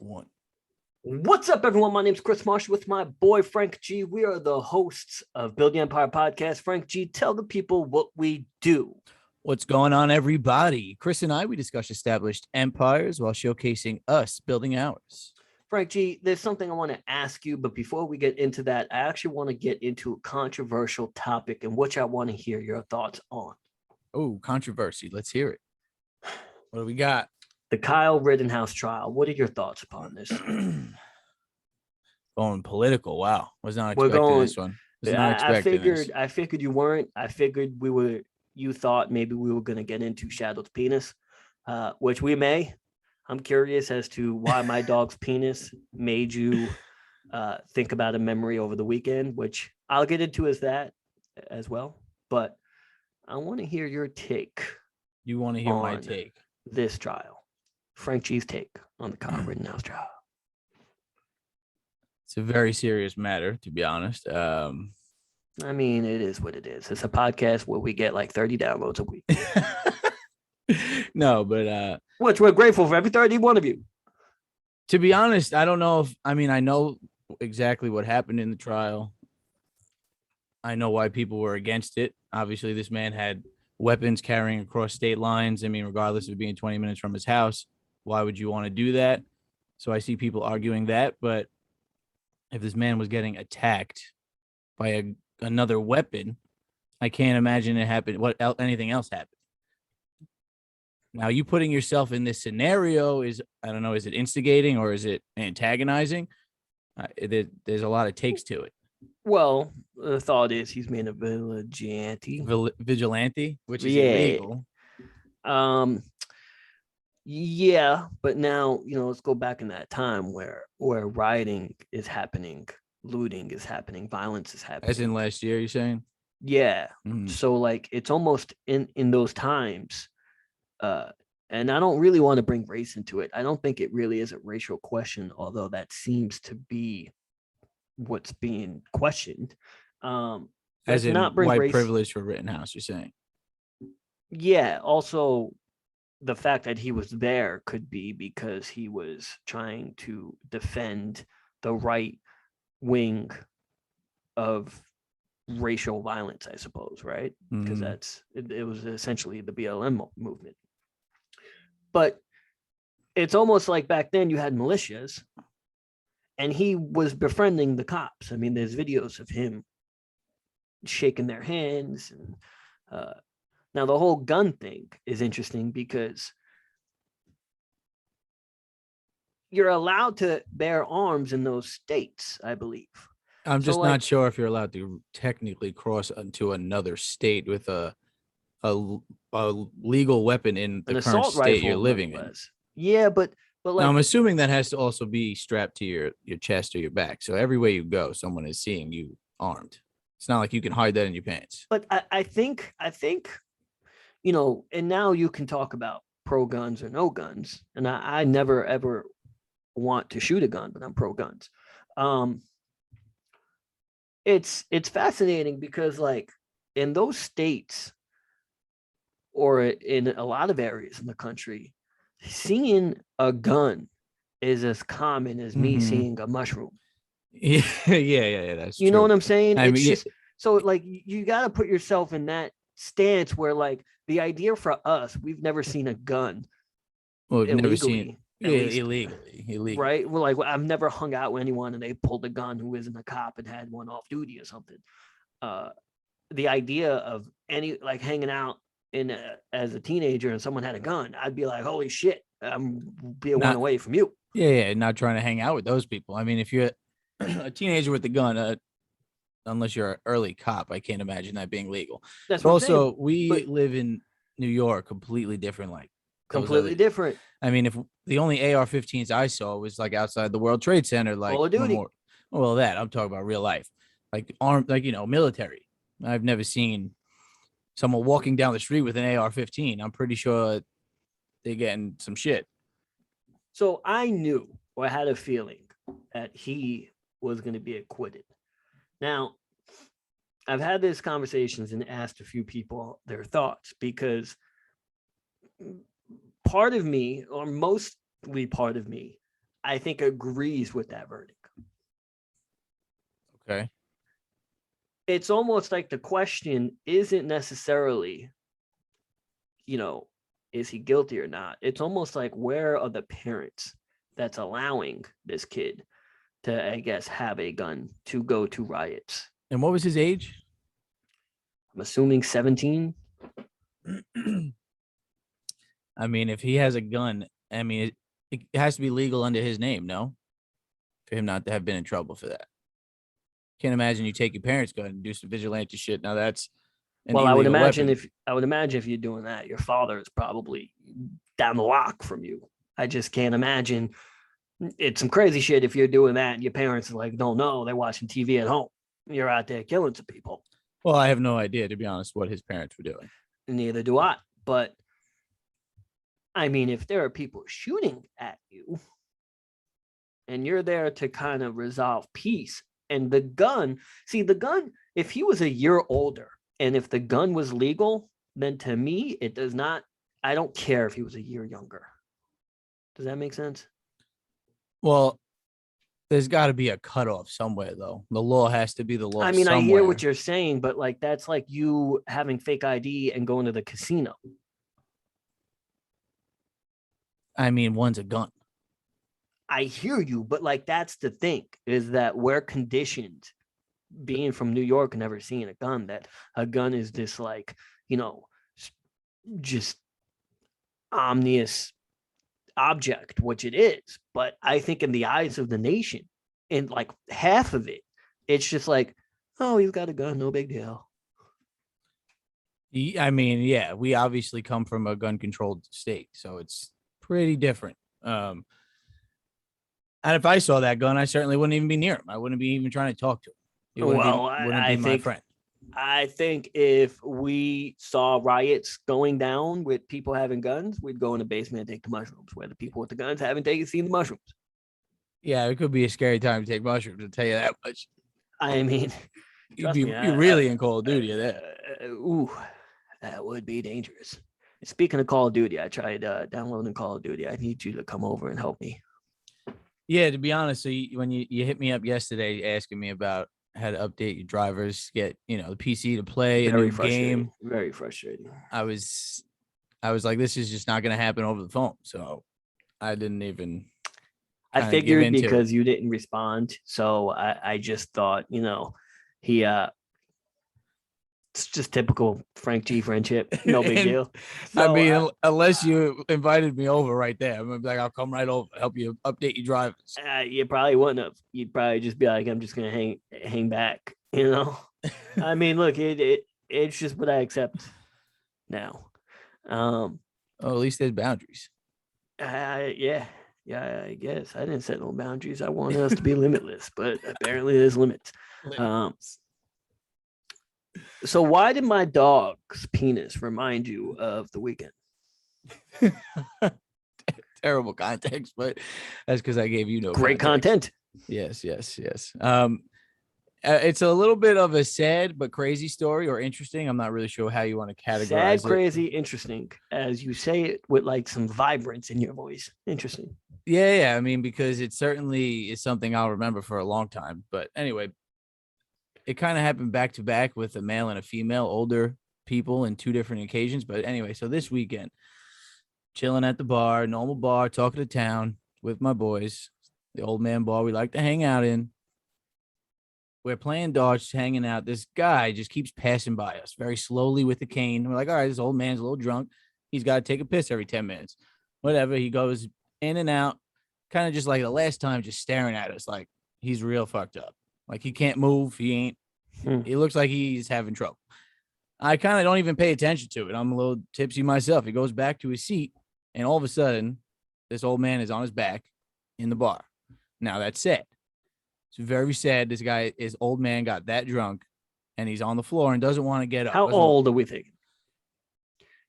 One. What's up, everyone? My name's Chris Marsh with my boy Frank G. We are the hosts of Building Empire Podcast. Frank G, tell the people what we do. What's going on, everybody? Chris and I, we discuss established empires while showcasing us building ours. Frank G, there's something I want to ask you, but before we get into that, I actually want to get into a controversial topic in which I want to hear your thoughts on. Oh, controversy. Let's hear it. What do we got? The Kyle Rittenhouse trial. What are your thoughts upon this? Going political. Wow. Was not expecting this one. Was not expecting this. I figured you weren't. I figured you thought maybe we were going to get into Shadow's penis, which we may. I'm curious as to why my dog's penis made you think about a memory over the weekend, which I'll get into as well. But I want to hear your take. You want to hear my take? This trial. Frank G's take on the Kyle Rittenhouse trial. It's a very serious matter, to be honest. I mean, it is what it is. It's a podcast where we get like 30 downloads a week. No, but which we're grateful for every 31 of you. To be honest, I don't know I know exactly what happened in the trial. I know why people were against it. Obviously, this man had weapons carrying across state lines. I mean, regardless of being 20 minutes from his house, why would you want to do that? So I see people arguing that, but if this man was getting attacked by another weapon, I can't imagine it happened. Anything else happened? Now, you putting yourself in this scenario is, I don't know, is it instigating or is it antagonizing? There's a lot of takes to it. Well, the thought is he's made a vigilante. Vigilante, which is illegal. Yeah, but now, let's go back in that time where rioting is happening, looting is happening, violence is happening. As in last year, you're saying? Yeah. Mm-hmm. So like it's almost in those times. And I don't really want to bring race into it. I don't think it really is a racial question, although that seems to be what's being questioned. As in not white race. Privilege for Rittenhouse, you're saying? Yeah. Also, the fact that he was there could be because he was trying to defend the right wing of racial violence, I suppose, right? Because it was essentially the BLM movement. But it's almost like back then you had militias and he was befriending the cops. I mean, there's videos of him shaking their hands. And now the whole gun thing is interesting because you're allowed to bear arms in those states, I believe. I'm just not sure if you're allowed to technically cross into another state with a legal weapon in the current state you're living in. Yeah, but like, now I'm assuming that has to also be strapped to your chest or your back. So every way you go, someone is seeing you armed. It's not like you can hide that in your pants. But I think, and now you can talk about pro guns or no guns. And I never, ever want to shoot a gun, but I'm pro guns. It's fascinating because like in those states or in a lot of areas in the country, seeing a gun is as common as me seeing a mushroom. Yeah, that's you true. Know what I'm saying? It's just so like you got to put yourself in that stance where like the idea for us, we've never seen a gun. Well, we've never seen illegally, right? Well, like I've never hung out with anyone and they pulled a gun who isn't a cop and had one off duty or something. The idea of hanging out as a teenager and someone had a gun, I'd be like, holy shit, I'm one away from you. Yeah, not trying to hang out with those people. I mean, if you're a teenager with a gun, unless you're an early cop, I can't imagine that being legal. That's what also we live in New York, completely different. Completely different. I mean, if the only AR-15s I saw was like outside the World Trade Center, like Call of Duty. That I'm talking about real life, like armed, like military. I've never seen someone walking down the street with an AR-15. I'm pretty sure they're getting some shit. So I knew, or I had a feeling that he was going to be acquitted. Now, I've had these conversations and asked a few people their thoughts because part of me, or mostly part of me, I think, agrees with that verdict. Okay. It's almost like the question isn't necessarily, is he guilty or not? It's almost like, where are the parents that's allowing this kid to, I guess, have a gun to go to riots? And what was his age? I'm assuming 17. I mean, if he has a gun, I mean, it has to be legal under his name, no? For him not to have been in trouble for that. Can't imagine you take your parents' gun and do some vigilante shit. Now that's an Well, I would illegal imagine weapon. if you're doing that, your father is probably down the block from you. I just can't imagine. It's some crazy shit if you're doing that and your parents are like, don't know, they're watching TV at home. You're out there killing some people. Well, I have no idea, to be honest, what his parents were doing. Neither do I. But I mean, if there are people shooting at you and you're there to kind of resolve peace, and the gun, if he was a year older and if the gun was legal, then to me, it does not, I don't care if he was a year younger. Does that make sense? Well, there's got to be a cutoff somewhere, though. The law has to be the law. I mean, somewhere. I hear what you're saying, but like, that's like you having fake ID and going to the casino. I mean, one's a gun. I hear you, but like, that's the thing, is that we're conditioned, being from New York and never seeing a gun, that a gun is this, like, just omnious object, which it is. But I think in the eyes of the nation, in like half of it, it's just like, oh, he's got a gun, no big deal. I mean, yeah, we obviously come from a gun-controlled state, so it's pretty different. And if I saw that gun, I certainly wouldn't even be near him. I wouldn't be even trying to talk to him. He wouldn't be my friend. I think if we saw riots going down with people having guns, we'd go in the basement and take the mushrooms, where the people with the guns haven't seen the mushrooms. Yeah, it could be a scary time to take mushrooms, to tell you that much. I mean, you're really in Call of Duty there. Ooh, that would be dangerous. Speaking of Call of Duty, I tried downloading Call of Duty. I need you to come over and help me. Yeah, to be honest, so when you hit me up yesterday asking me about how to update your drivers, get the PC to play a new game. Very frustrating. I was like, this is just not going to happen over the phone. So I didn't even. I figured because you didn't respond, so I just thought, he it's just typical Frank G friendship, no big deal. So, I mean, unless you invited me over right there, I'm gonna be like, I'll come right over, help you update your drivers. You probably wouldn't have. You'd probably just be like, I'm just gonna hang back, I mean, look, it's just what I accept now. At least there's boundaries. Yeah, I guess I didn't set no boundaries. I wanted us to be limitless, but apparently there's limits. So why did my dog's penis remind you of the weekend? Terrible context, but that's because I gave you no great content. Yes. It's a little bit of a sad but crazy story, or interesting. I'm not really sure how you want to categorize sad, crazy, interesting, as you say it with like some vibrance in your voice. Interesting. Yeah. I mean, because it certainly is something I'll remember for a long time. But anyway, it kind of happened back to back with a male and a female, older people, in two different occasions. But anyway, so this weekend, chilling at the bar, normal bar, talking to town with my boys, the old man bar we like to hang out in. We're playing darts, hanging out. This guy just keeps passing by us very slowly with a cane. We're like, all right, this old man's a little drunk. He's got to take a piss every 10 minutes. Whatever. He goes in and out, kind of just like the last time, just staring at us like he's real fucked up. Like he can't move. He ain't. He looks like he's having trouble. I kind of don't even pay attention to it. I'm a little tipsy myself. He goes back to his seat, and all of a sudden, this old man is on his back in the bar. Now, that's sad. It's very sad. His old man got that drunk, and he's on the floor and doesn't want to get up. How old are we thinking?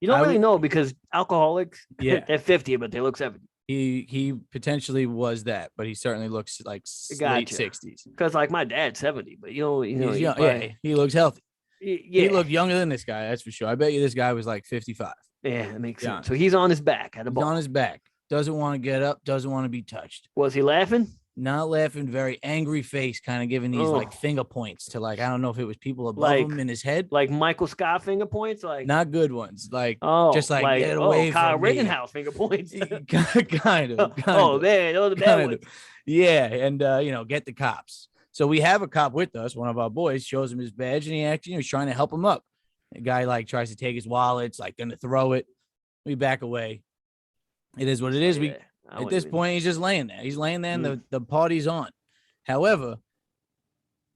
You don't really know, because alcoholics, yeah, they're 50, but they look 70. He potentially was that, but he certainly looks like late 60s. Because like my dad's 70, but he's young. Yeah, he looks healthy. Yeah. He looked younger than this guy, that's for sure. I bet you this guy was like 55. Yeah, that makes sense. So he's on his back at a bar. He's on his back. doesn't want to get up, doesn't want to be touched. Was he laughing? Not laughing, very angry face, kind of giving these like finger points to like, I don't know if it was people above him in his head. Like Michael Scott finger points? Like not good ones. Like just like get away Kyle from me. Rittenhouse finger points. kind of. Oh man, those are the bad ones. Yeah, and get the cops. So we have a cop with us, one of our boys, shows him his badge, and he actually he's trying to help him up. The guy like tries to take his wallets, like gonna throw it. We back away. It is what it is. We at this point, he's just laying there. He's laying there, and the party's on. However,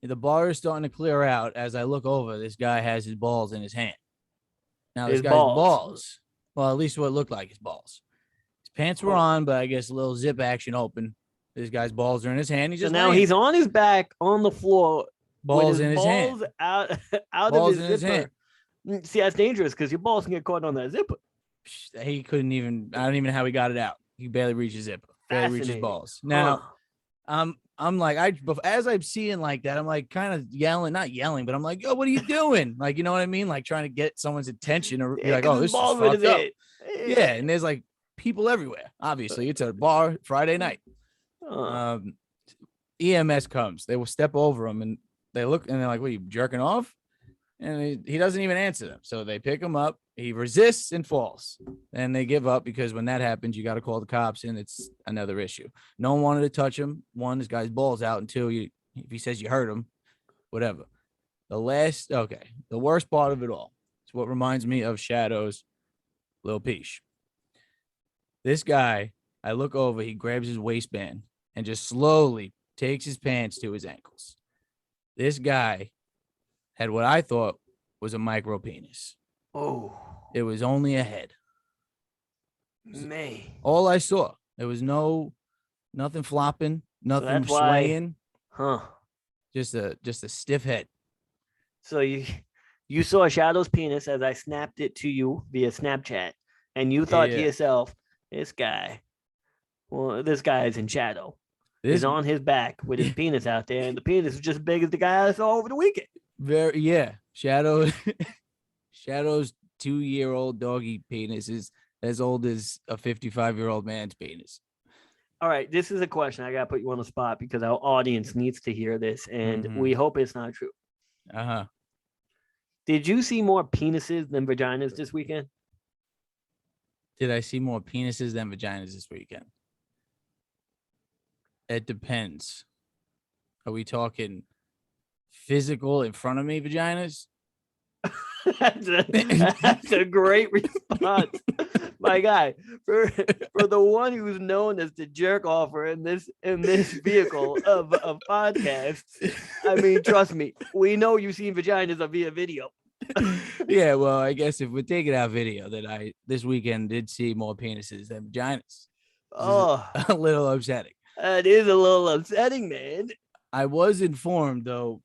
the bar is starting to clear out. As I look over, this guy has his balls in his hand. Now, this guy's balls. Well, at least what looked like his balls. His pants were on, but I guess a little zip action open. This guy's balls are in his hand. He's just now he's on his back on the floor. Balls in his hand. Out balls of his in zipper. His hand. See, that's dangerous because your balls can get caught on that zipper. He couldn't even. I don't even know how he got it out. He barely reached his zipper. Barely reached his balls. Now, I'm like, as I'm seeing like that, I'm like kind of yelling, not yelling, but I'm like, yo, what are you doing? Like, you know what I mean? Like trying to get someone's attention or be like, oh, this is fucked up. Yeah, and there's like people everywhere. Obviously, it's a bar Friday night. EMS comes. They will step over him and they look and they're like, what are you jerking off? And he doesn't even answer them. So they pick him up. He resists and falls. And they give up because when that happens, you got to call the cops and it's another issue. No one wanted to touch him. One, this guy's balls out until if he says you hurt him, whatever. The worst part of it all is what reminds me of Shadow's Lil Peach. This guy, I look over, he grabs his waistband and just slowly takes his pants to his ankles. This guy had what I thought was a micro penis. Oh. It was only a head. Man. All I saw. There was nothing flopping, nothing swaying. Huh. Just a stiff head. So you saw Shadow's penis as I snapped it to you via Snapchat, and you thought to yourself, this guy is in Shadow. He's on his back with his penis out there, and the penis is just as big as the guy I saw over the weekend. Shadow's 2-year-old doggy penis is as old as a 55-year-old man's penis. All right, this is a question. I got to put you on the spot because our audience needs to hear this, and we hope it's not true. Uh-huh. Did you see more penises than vaginas this weekend? Did I see more penises than vaginas this weekend? It depends. Are we talking physical in front of me vaginas? That's a great response, my guy. For the one who's known as the jerk offer in this vehicle of podcasts, I mean, trust me, we know you've seen vaginas via video. Yeah, well, I guess if we're taking out video, that I this weekend did see more penises than vaginas. Oh, a little upsetting. It is a little upsetting, man. I was informed, though,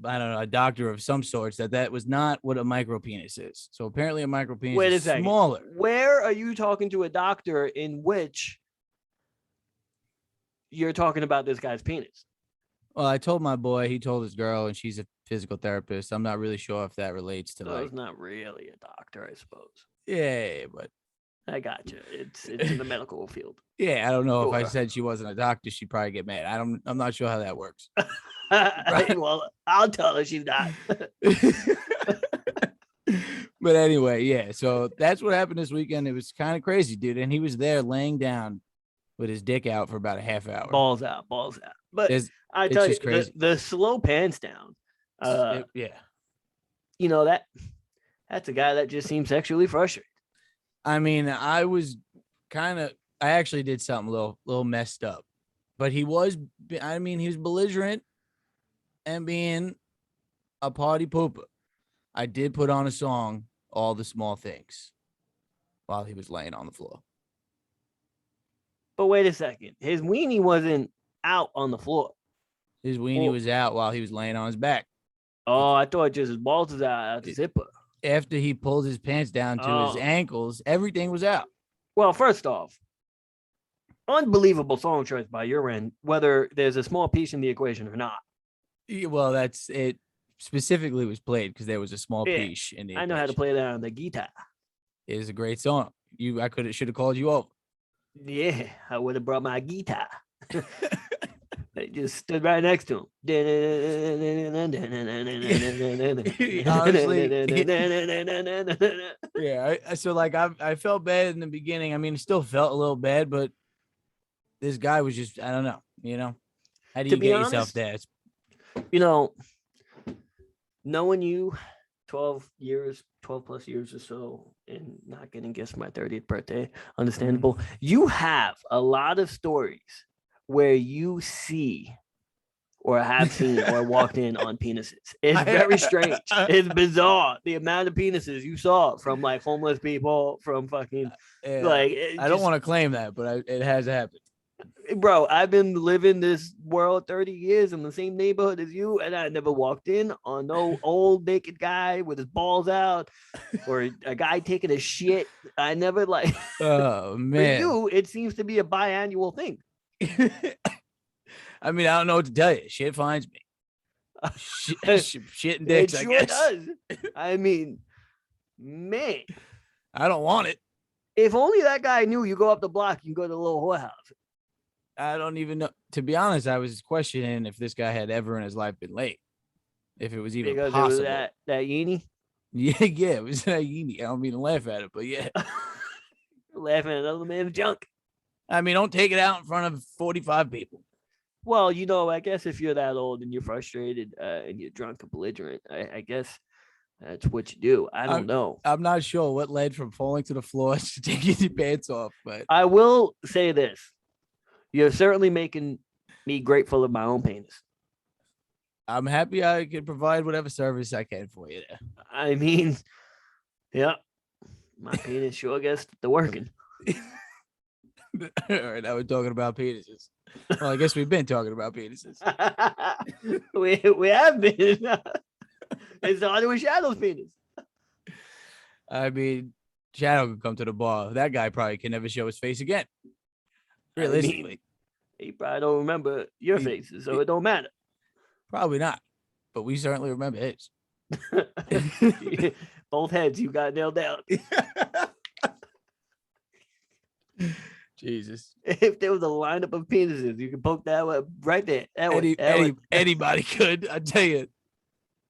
I don't know, a doctor of some sorts, that was not what a micropenis is. So apparently a micropenis is smaller. Where are you talking to a doctor in which you're talking about this guy's penis? Well, I told my boy, he told his girl, and she's a physical therapist. I'm not really sure if that relates to it's not really a doctor, I suppose. Yeah, but I got you. It's in the medical field. Yeah, I don't know if I said she wasn't a doctor, she'd probably get mad. I'm not sure how that works. Right? Well, I'll tell her she's not. But anyway, yeah. So that's what happened this weekend. It was kind of crazy, dude. And he was there laying down with his dick out for about a half hour. Balls out. But I tell you, the slow pants down. You know, that's a guy that just seems sexually frustrated. I mean, I actually did something a little messed up, but he was belligerent and being a party pooper. I did put on a song, All the Small Things, while he was laying on the floor. But wait a second. His weenie wasn't out on the floor. His weenie was out while he was laying on his back. Oh, I thought just his balls was out the zipper. After he pulled his pants down to his ankles, everything was out. Well, first off, unbelievable song choice by your end, whether there's a small piece in the equation or not. Well, that's it. Specifically was played because there was a small piece in the. I know how to play that on the guitar. It is a great song. I should have called you over. Yeah, I would have brought my guitar. I just stood right next to him. Honestly, yeah. So like I felt bad in the beginning. I mean, it still felt a little bad, but this guy was just I don't know. How do To you be get yourself honest, there? you know, knowing you 12 years, 12 plus years or so, and not getting gifts for my 30th birthday, understandable. You have a lot of stories where you see or have seen or walked in on penises. It's very strange. It's bizarre the amount of penises you saw from like homeless people, from fucking Yeah, like I don't want to claim that, but it has happened. bro, I've been living this world 30 years in the same neighborhood as you, and I never walked in on no old naked guy with his balls out or a guy taking a shit. I never like Oh for man. you, it seems to be a biannual thing. I mean, I don't know what to tell you. Shit finds me. Shit and It dicks, I sure guess. does. I mean, man, I don't want it. if only that guy knew you go up the block, you go to the little whorehouse. I don't even know. To be honest, I was questioning if this guy had ever in his life been late, if it was even Because it was possible. that Yeenie. Yeah, it was that Yeenie. I don't mean to laugh at it, but yeah. Laughing at another man's junk. I mean, don't take it out in front of 45 people. Well, I guess if you're that old and you're frustrated and you're drunk and belligerent, I guess that's what you do. I don't know. I'm not sure what led from falling to the floor to taking your pants off, but I will say this. You're certainly making me grateful of my own penis. I'm happy I can provide whatever service I can for you there. I mean, yeah, my penis sure gets the working. All right, now we're talking about penises. Well, I guess we've been talking about penises. we have been. It's the Hollywood Shadows penis. I mean, Shadow could come to the bar. That guy probably can never show his face again. Realistically, I mean, he probably don't remember your faces, so it don't matter. Probably not, but we certainly remember his. Both heads you got nailed down. Jesus. If there was a lineup of penises, you could poke that one right there. Anybody could. I tell you,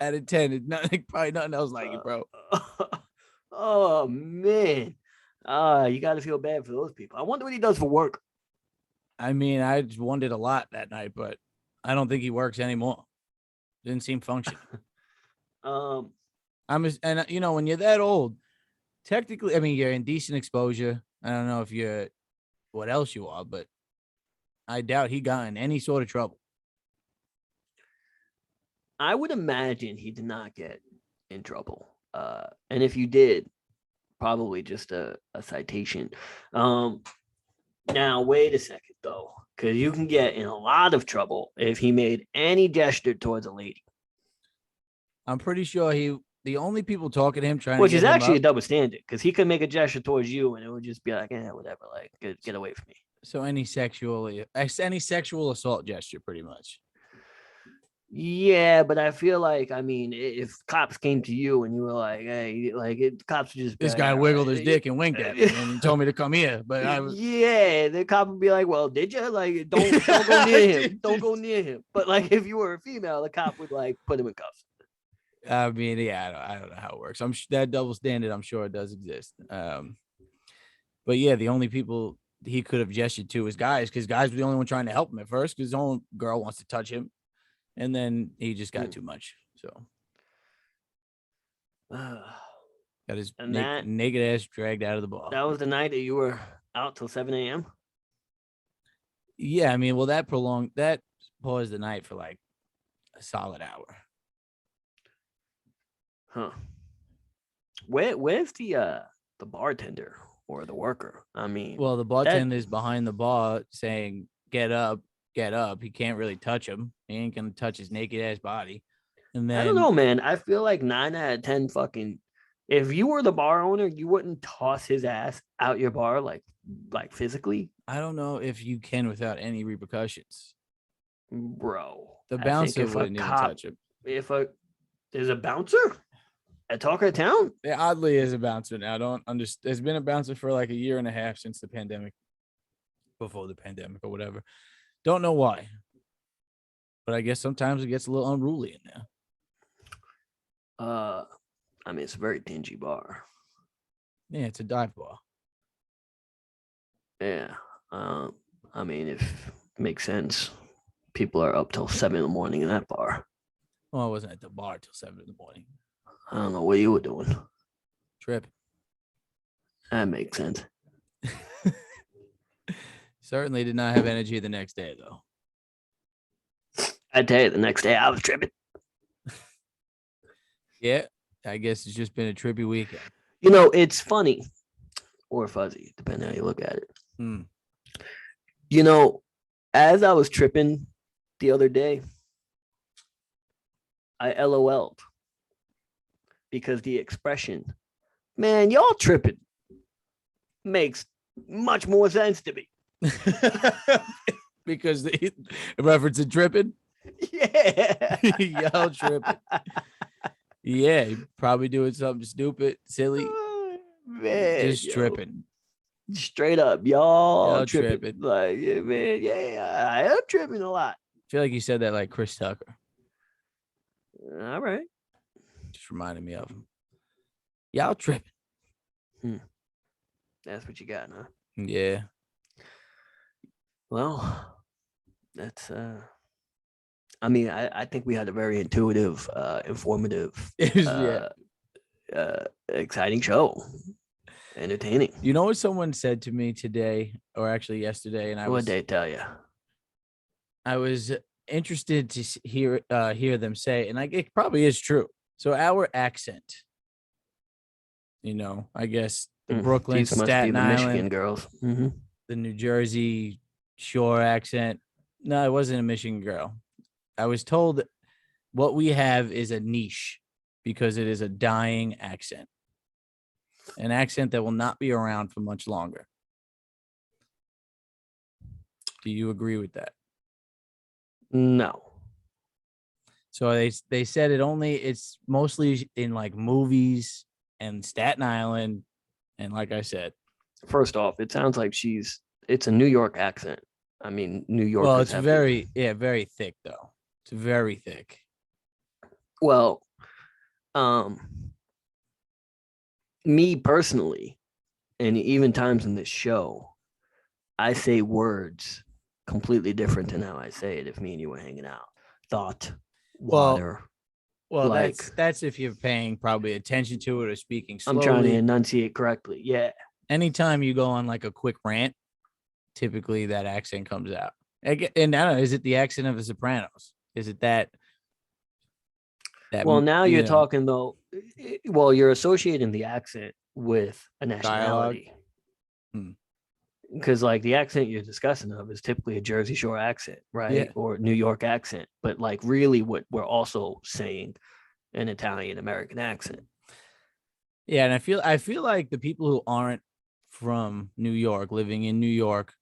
out of 10, it's nothing, probably nothing else like it, bro. Oh man. You got to feel bad for those people. I wonder what he does for work. I mean, I just wondered a lot that night, but I don't think he works anymore. Didn't seem functional. Um, when you're that old, technically, I mean, you're in decent exposure. I don't know if you're what else you are, but I doubt he got in any sort of trouble. I would imagine he did not get in trouble. And if you did, probably just a citation. Now, wait a second, though, because you can get in a lot of trouble if he made any gesture towards a lady. I'm pretty sure the only people talking to him trying which to is get him actually a up, double standard because he could make a gesture towards you and it would just be like, whatever, like get away from me. so any sexual assault gesture, pretty much. Yeah, but I feel like, I mean, if cops came to you and you were like, hey, like cops would just be This like, guy "All wiggled right." his dick and winked at me and he told me to come here, but I was Yeah, the cop would be like, well, did you? Like, don't go near him. Don't go near him. But like, if you were a female, the cop would like put him in cuffs. I mean, yeah, I don't know how it works. That double standard, I'm sure it does exist. But yeah, the only people he could have gestured to is guys, because guys were the only one trying to help him at first, because his own girl wants to touch him, and then he just got too much. So got his naked ass dragged out of the bar. That was the night that you were out till 7 a.m. Yeah, I mean, well, that paused the night for like a solid hour. Huh. Where's the bartender or the worker? I mean, well, the bartender is behind the bar saying, get up. He can't really touch him. He ain't gonna touch his naked ass body. And then I don't know, man. I feel like 9 out of 10 fucking, if you were the bar owner, you wouldn't toss his ass out your bar like physically. I don't know if you can without any repercussions. Bro. The bouncer wouldn't even touch him. There's a bouncer at Talker Town? There oddly is a bouncer now. I don't understand. There's been a bouncer for like a year and a half since the pandemic. before the pandemic or whatever. Don't know why, but I guess sometimes it gets a little unruly in there. I mean, it's a very dingy bar. Yeah, it's a dive bar. Yeah. I mean, if it makes sense, people are up till 7 in the morning in that bar. Well, I wasn't at the bar till 7 in the morning. I don't know what you were doing. Trip. That makes sense. Certainly did not have energy the next day, though. I tell you, the next day I was tripping. Yeah, I guess it's just been a trippy weekend. You know, it's funny or fuzzy, depending how you look at it. Mm. You know, as I was tripping the other day, I LOL'd because the expression, man, y'all tripping, makes much more sense to me. Because the reference to tripping? Yeah. Y'all tripping. Yeah, you probably doing something stupid, silly, Man, just tripping. Straight up, y'all tripping. Tripping. Like, yeah, man, yeah, I am tripping a lot. I feel like you said that like Chris Tucker. All right. Just reminded me of him. Y'all tripping. That's what you got, huh? Yeah. Well, that's I mean, I think we had a very intuitive, informative, Yeah. exciting show. Entertaining. You know what someone said to me today, or actually yesterday, and What'd they tell you? I was interested to hear them say, and it probably is true. So our accent, I guess the Brooklyn, These must be Staten the Island, Michigan girls. Mm-hmm. the New Jersey Shore accent. No, it wasn't a Michigan girl. I was told what we have is a niche because it is a dying accent, an accent that will not be around for much longer. Do you agree with that? No. So they said it's mostly in like movies and Staten Island, and like I said, First off, it sounds like it's a New York accent. I mean, New Yorkers. Well, it's very thick though. It's very thick. Well, me personally, and even times in this show, I say words completely different than how I say it if me and you were hanging out. Thought, water. Well, like, that's if you're paying probably attention to it or speaking slowly. I'm trying to enunciate correctly. Yeah. Anytime you go on like a quick rant, typically that accent comes out. And I don't know, is it the accent of the Sopranos? Is it that Well, now you're talking though. Well, you're associating the accent with a nationality. Because like the accent you're discussing of is typically a Jersey Shore accent, right? Yeah. Or New York accent. But like really what we're also saying an Italian American accent. Yeah, and I feel like the people who aren't from New York, living in New York,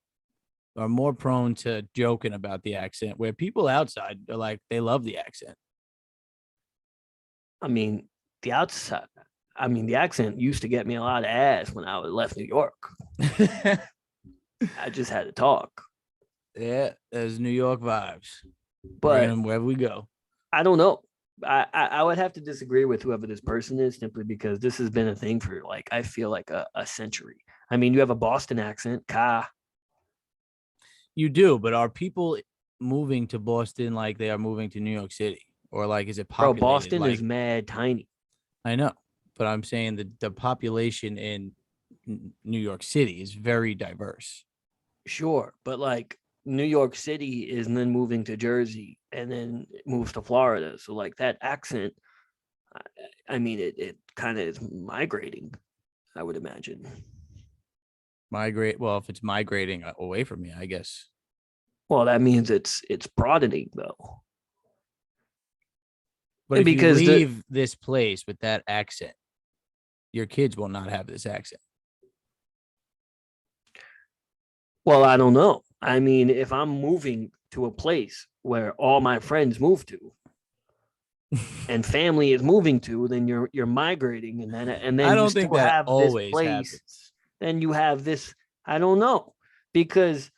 are more prone to joking about the accent, where people outside are like, they love the accent. I mean, the accent used to get me a lot of ass when I left New York. I just had to talk. Yeah, there's New York vibes. But wherever we go. I don't know. I would have to disagree with whoever this person is simply because this has been a thing for like, I feel like a century. I mean, you have a Boston accent, ka. You do, but are people moving to Boston like they are moving to New York City? Or like, is it populated? Bro, Boston is mad tiny. I know, but I'm saying that the population in New York City is very diverse. Sure, but like New York City is then moving to Jersey and then it moves to Florida. So like that accent, I mean, it kind of is migrating, I would imagine. Migrate. Well, if it's migrating away from me, I guess. Well, that means it's broadening though. But if you leave this place with that accent, your kids will not have this accent. Well, I don't know. I mean, if I'm moving to a place where all my friends move to and family is moving to, then you're migrating, and then I don't you think still that have always this place. happens. Then you have this. I don't know, because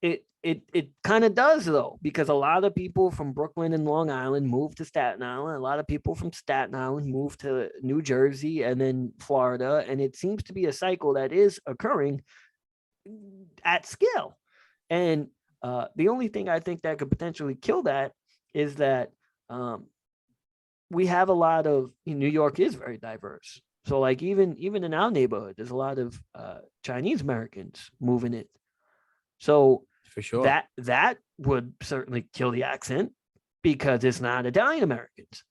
It kind of does though, because a lot of people from Brooklyn and Long Island moved to Staten Island. A lot of people from Staten Island moved to New Jersey and then Florida, and it seems to be a cycle that is occurring at scale. And the only thing I think that could potentially kill that is that we have a lot of New York is very diverse. So like even in our neighborhood, there's a lot of Chinese Americans moving in. So For sure. that would certainly kill the accent because it's not Italian Americans.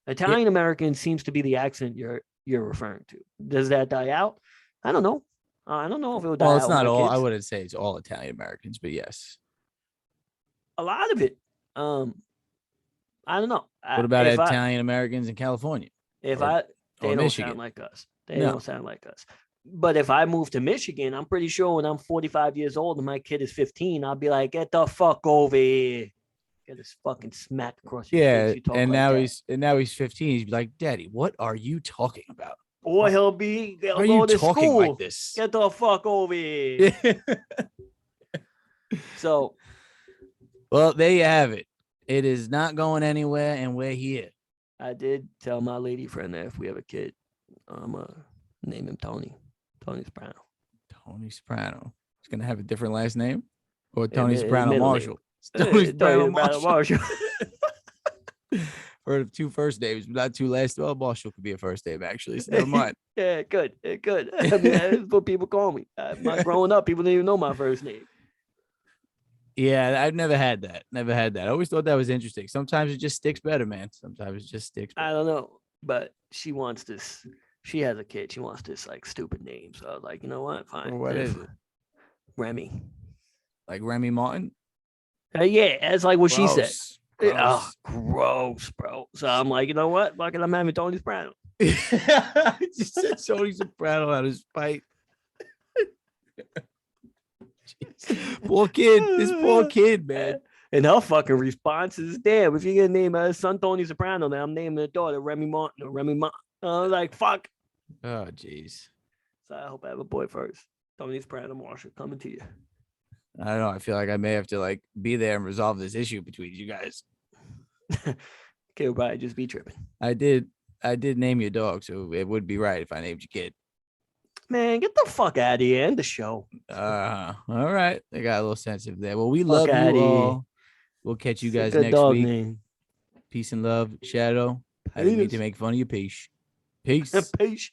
Italian American seems to be the accent you're referring to. Does that die out? I don't know. I don't know if it will die out. Well, it's not all. Kids. I wouldn't say it's all Italian Americans, but yes, a lot of it. I don't know. What about Italian Americans in California? They don't Michigan? sound like us. They don't sound like us. But if I move to Michigan, I'm pretty sure when I'm 45 years old and my kid is 15, I'll be like, get the fuck over here. Get this fucking smack across your face. Yeah, and now he's 15. He's like, Daddy, what are you talking about? Or he'll are you to talking school. like this? Get the fuck over here. So, well, there you have it. It is not going anywhere, and we're here. I did tell my lady friend that if we have a kid, I'm gonna name him Tony. Tony Soprano. Tony Soprano. He's gonna have a different last name, or Tony Soprano Marshall. Tony Soprano Marshall. Heard of 2 first names, but not 2 last. Well, Marshall could be a first name actually. So never mind. Yeah, good. I mean, that's what people call me. Growing up, people didn't even know my first name. Yeah, I've never had that. I always thought that was interesting. Sometimes it just sticks better, man. Sometimes it just sticks better. I don't know, but she wants this. She has a kid. She wants this like stupid name. So I was like, you know what? Fine. Well, what is it? Remy. Like Remy Martin? Yeah, that's like what she said. Gross. Oh, gross, bro. So I'm like, you know what? Fuck it, I'm having Tony Soprano. Just said Tony Soprano out of spite. Poor kid. This poor kid, man. And her fucking response is, damn, if you're gonna name her son Tony Soprano, then I'm naming the daughter Remy Martin or Remy Martin. I was like, fuck. Oh, jeez. So I hope I have a boy first. Tony Soprano Marshall coming to you. I don't know. I feel like I may have to like be there and resolve this issue between you guys. Kid would probably just be tripping. I did name your dog, so it would be right if I named your kid. Man, get the fuck out of here. End the show. All right. I got a little sensitive there. Well, we love you all. We'll catch you guys next week. Name. Peace and love. Shadow. I didn't mean to make fun of your peace. Peace. Peace.